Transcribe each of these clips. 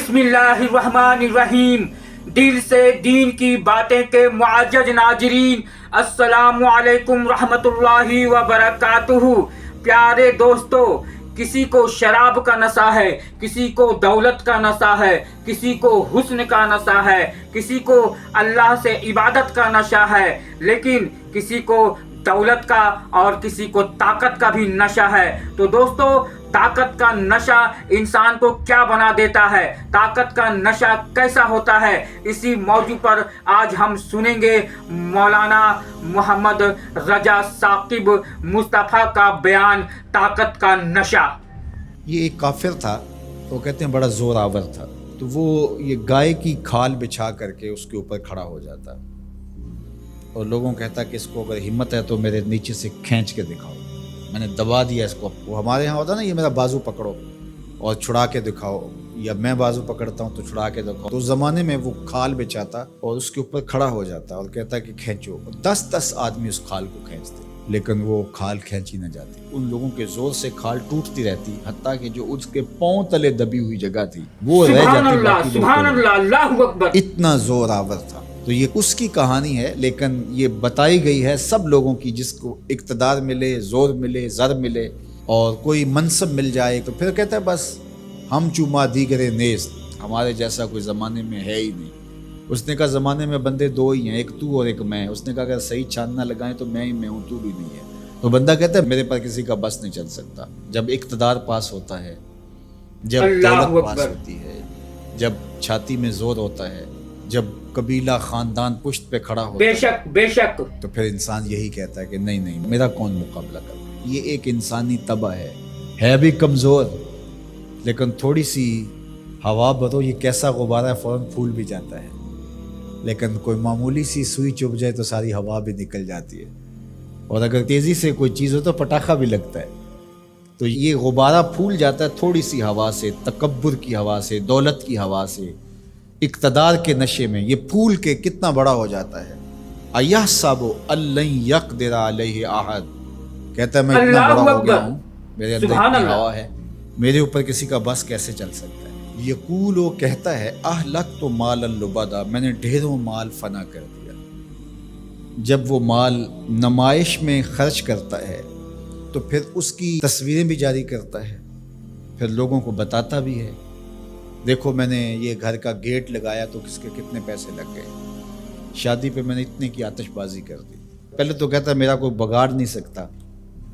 बिस्मिल्लाहिर्रहमानिर्रहीम। दिल से दीन की बातें के मुआज्जज नाजरीन, अस्सलामु अलैकुम रहमतुल्लाहि व बरकातुहू। प्यारे दोस्तों, किसी को शराब का नशा है, किसी को दौलत का नशा है, किसी को हुस्न का नशा है, किसी को अल्लाह से इबादत का नशा है, लेकिन किसी को दौलत का और किसी को ताकत का भी नशा है। तो दोस्तों, ताकत का नशा इंसान को क्या बना देता है, ताकत का नशा कैसा होता है, इसी मौजू पर आज हम सुनेंगे मौलाना मोहम्मद रजा साकिब मुस्तफ़ा का बयान, ताकत का नशा। ये एक काफिर था, तो कहते हैं बड़ा जोर आवर था, तो वो ये गाय की खाल बिछा करके उसके ऊपर खड़ा हो जाता और लोगों को कहता कि इसको अगर हिम्मत है तो मेरे नीचे से खींच के दिखाओ, मैंने दबा दिया इसको। वो हमारे यहाँ होता ना, ये मेरा बाजू पकड़ो और छुड़ा के दिखाओ, या मैं बाजू पकड़ता हूँ तो छुड़ा के दिखाओ। तो उस ज़माने में वो खाल बिछाता और उसके ऊपर खड़ा हो जाता और कहता कि खींचो। 10-10 आदमी उस खाल को खींचते, लेकिन वो खाल खींची न जाती। उन लोगों के जोर से खाल टूटती रहती, हत्ता कि जो उसके पांव तले दबी हुई जगह थी वो रह जाती। सुभान अल्लाह, अल्लाहु अकबर। इतना जोर आवर था। तो ये उसकी कहानी है, लेकिन ये बताई गई है सब लोगों की, जिसको इक़्तिदार मिले, जोर मिले, ज़र मिले और कोई मनसब मिल जाए तो फिर कहता है बस हम चूमा दीगरे नेस्त, हमारे जैसा कोई ज़माने में है ही नहीं। उसने कहा ज़माने में बंदे दो ही हैं, एक तू और एक मैं। उसने कहा अगर सही चांद ना लगाएं तो मैं ही मैं हूँ, तू भी नहीं है। तो बंदा कहता है मेरे पर किसी का बस नहीं चल सकता। जब इक़्तिदार पास होता है, जब दौलत पास होती है, जब छाती में जोर होता है, जब कबीला खानदान पुश्त पे खड़ा होता बेशक बेशक, तो फिर इंसान यही कहता है कि नहीं नहीं, मेरा कौन मुकाबला कर। ये एक इंसानी तबा है भी कमज़ोर, लेकिन थोड़ी सी हवा भरो, ये कैसा गुब्बारा है, फ़ौरन फूल भी जाता है। लेकिन कोई मामूली सी सुई चुभ जाए तो सारी हवा भी निकल जाती है, और अगर तेज़ी से कोई चीज़ हो तो पटाखा भी लगता है। तो ये गुब्बारा फूल जाता है थोड़ी सी हवा से, तकब्बुर की हवा से, दौलत की हवा से, इक़्तिदार के नशे में ये फूल के कितना बड़ा हो जाता है। अय्याह साबो अल्लन यक़दिर अलैहि अहद, कहता है मैं इतना बड़ा हो गया हूँ, मेरे अंदर इतनी हवा है, मेरे ऊपर किसी का बस कैसे चल सकता है। यक़ूल, वो कहता है अहलक तो माल लुबदा, मैंने ढेरों माल फना कर दिया। जब वो माल नमाइश में खर्च करता है तो फिर उसकी तस्वीरें भी जारी करता है, फिर लोगों को बताता भी है, देखो मैंने ये घर का गेट लगाया तो किसके कितने पैसे लग गए, शादी पे मैंने इतने की आतिशबाजी कर दी। पहले तो कहता है मेरा कोई बगाड़ नहीं सकता,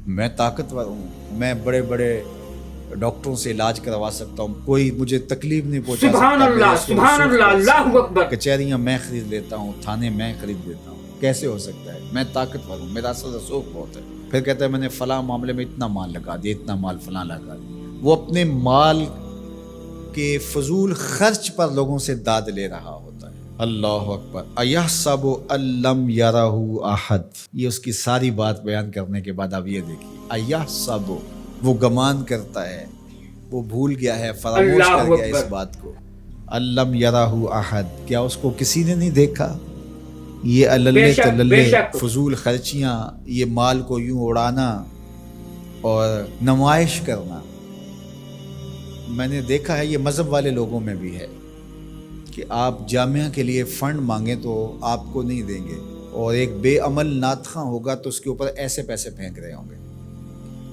मैं ताकतवर हूँ, मैं बड़े बड़े डॉक्टरों से इलाज करवा सकता हूँ, कोई मुझे तकलीफ नहीं पहुँचा सकता। सुभान अल्लाह, सुभान अल्लाह, अल्लाहु अकबर। कचहरियाँ मैं खरीद लेता हूँ, थाने मैं खरीद लेता हूँ, कैसे हो सकता है, मैं ताकतवर हूँ, मेरा असल रसूख बहुत है। फिर कहता है मैंने फलां मामले में इतना माल लगा दिया, इतना माल फलां लगा दिया। वो अपने माल के फजूल खर्च पर लोगों से दाद ले रहा होता है। अल्लाह अकबर। अयहसबु अल्लम यरहु अहद, ये उसकी सारी बात बयान करने के बाद अब ये देखिए, अयहसबु, वो गमान करता है, वो भूल गया है, फरामोश कर गया इस बात को। अल्लम यरहु अहद, क्या उसको किसी ने नहीं देखा। ये अल्ले तल्ले फजूल खर्चियाँ, ये माल को यूं उड़ाना और नुमाइश करना, मैंने देखा है ये मज़हब वाले लोगों में भी है कि आप जामिया के लिए फ़ंड मांगें तो आपको नहीं देंगे, और एक बेअमल नातखा होगा तो उसके ऊपर ऐसे पैसे फेंक रहे होंगे।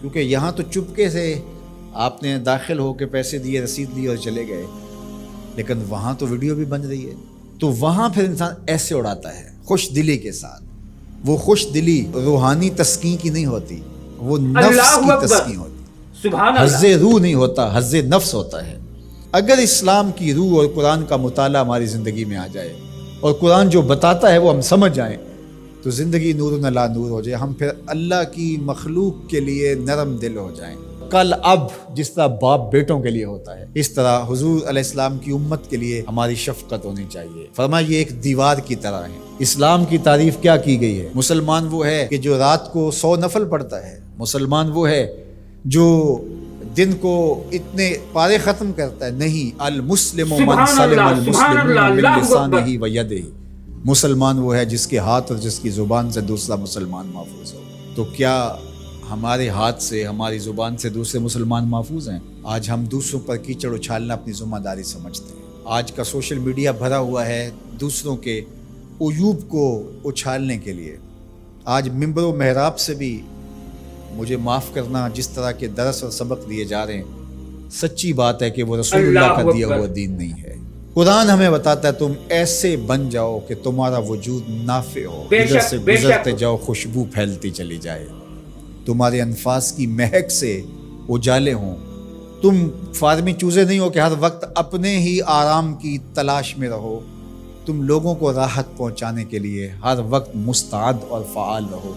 क्योंकि यहाँ तो चुपके से आपने दाखिल होकर पैसे दिए, रसीद ली और चले गए, लेकिन वहाँ तो वीडियो भी बन रही है। तो वहाँ फिर इंसान ऐसे उड़ाता है खुश दिली के साथ। वो खुश दिली रूहानी तस्कीन की नहीं होती, वो नफ्स की तस्कीन होती, हज़्ज़े रूह नहीं होता, हज़्ज़े नफ्स होता है। अगर इस्लाम की रूह और कुरान का मुताला हमारी ज़िंदगी में आ जाए और कुरान जो बताता है वो हम समझ जाएं, तो ज़िंदगी नूर अला नूर हो जाए, हम फिर अल्लाह की मखलूक के लिए नरम दिल हो जाएं। कल अब जिस तरह बाप बेटों के लिए होता है, इस तरह हुजूर अलैहिस्सलाम की उम्मत के लिए हमारी शफ़क़त होनी चाहिए। फरमाया ये एक दीवार की तरह है। इस्लाम की तारीफ़ क्या की गई है, मुसलमान वो है कि जो रात को 100 नफल पढ़ता है, मुसलमान वो है जो दिन को इतने पारे ख़त्म करता है। नहीं, अल मुस्लिमु मन सलिम अल मुस्लिमून मिन लिसानिही व यदिही, मुसलमान वो है जिसके हाथ और जिसकी ज़ुबान से दूसरा मुसलमान महफूज हो। तो क्या हमारे हाथ से, हमारी ज़ुबान से दूसरे मुसलमान महफूज हैं? आज हम दूसरों पर कीचड़ उछालना अपनी ज़िम्मेदारी समझते हैं। آج کا سوشل میڈیا بھرا ہوا ہے دوسروں کے عیوب کو اچھالنے کے لیے. آج ممبر و محراب سے بھی مجھے معاف کرنا جس طرح کے درس اور سبق دیے جا رہے ہیں، سچی بات ہے کہ وہ رسول اللہ کا دیا ہوا دین نہیں ہے. قرآن ہمیں بتاتا ہے تم ایسے بن جاؤ کہ تمہارا وجود نافع ہو، ادھر سے گزرتے جاؤ خوشبو پھیلتی چلی جائے، تمہارے انفاس کی مہک سے اجالے ہوں. تم فارمی چوزے نہیں ہو کہ ہر وقت اپنے ہی آرام کی تلاش میں رہو. تم لوگوں کو راحت پہنچانے کے لیے ہر وقت مستعد اور فعال رہو.